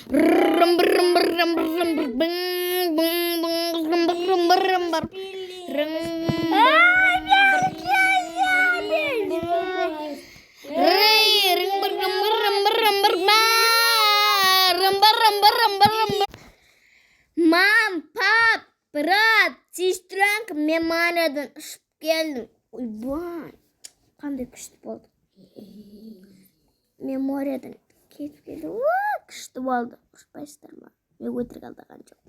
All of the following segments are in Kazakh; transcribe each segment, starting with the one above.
Мам, пап, брат, сестренка, мен манадан ұшып келдім. Ойбай, қандай күшті болды. Мен морядан кетіп келдім. Күшті болды. Ұшпайсыздар ма? Мен өтірік алдаған жоқ.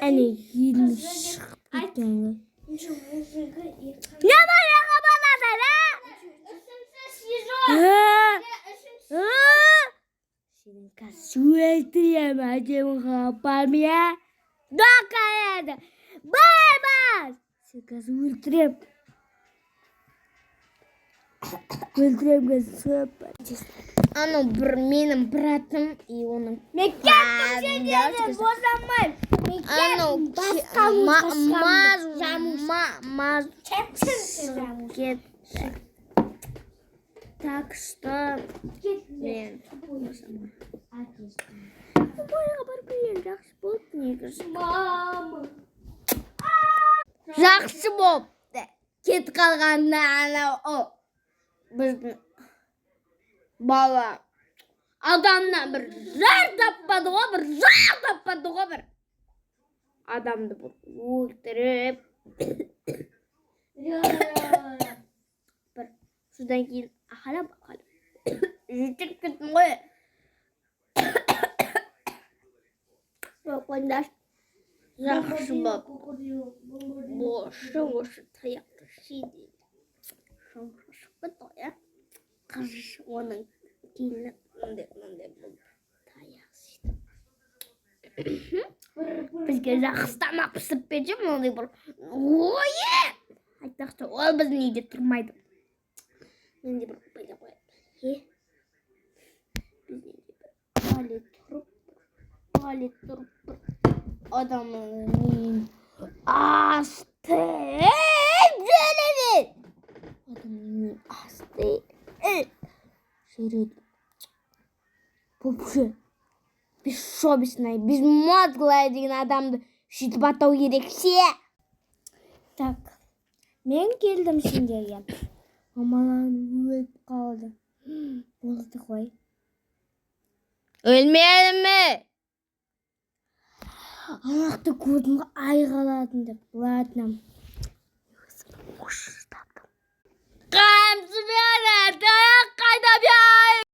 Әне елін шығып кеткен ғой. Не бараға банады, да? Сенің қазір өлтірем, әдемі қапам, я? Доқа еді. Бай-бай! Сен қазір өлтірем. Өлтірем қазір сөп. Ано бір менің братым и оның... Мен кеттім сендерден, босамайым. Ано маз кетті. Так что мен босамайым. Бойға барып келген жақсы болды, негізі. Мама! Жақсы болыпты. Кет қалғанда анау біздің бала адамнан бір жар таппады ғой, бір адамды бір өлтіріп бір содан кейін ақалап жетіп кеттім ғой. Қойдаш жақсы болып бошы таяқты шейді шомша шықты ғой, қыз оның кейіні мындай болып таяқ шейді. Бізге жақсы тамақ пісіп берсе, мындай бір ойы айтпақшы, ол біздің үйде тұрмайды. Менде бір байлап қояды. Біздің үйде али тұрып бір адамның асты жүреді. Адамның асты жүреді. Попшы, біз шобесінай, біз мозглай деген адамды сөйтіп атау керексе. Так, мен келдім сендерге. Мамалар өліп қалды. Болды ғой. Өлмеді ме? Алақты көрдім айғаладым деп. Ладно. Қамсы бері, таяқ қайда бер!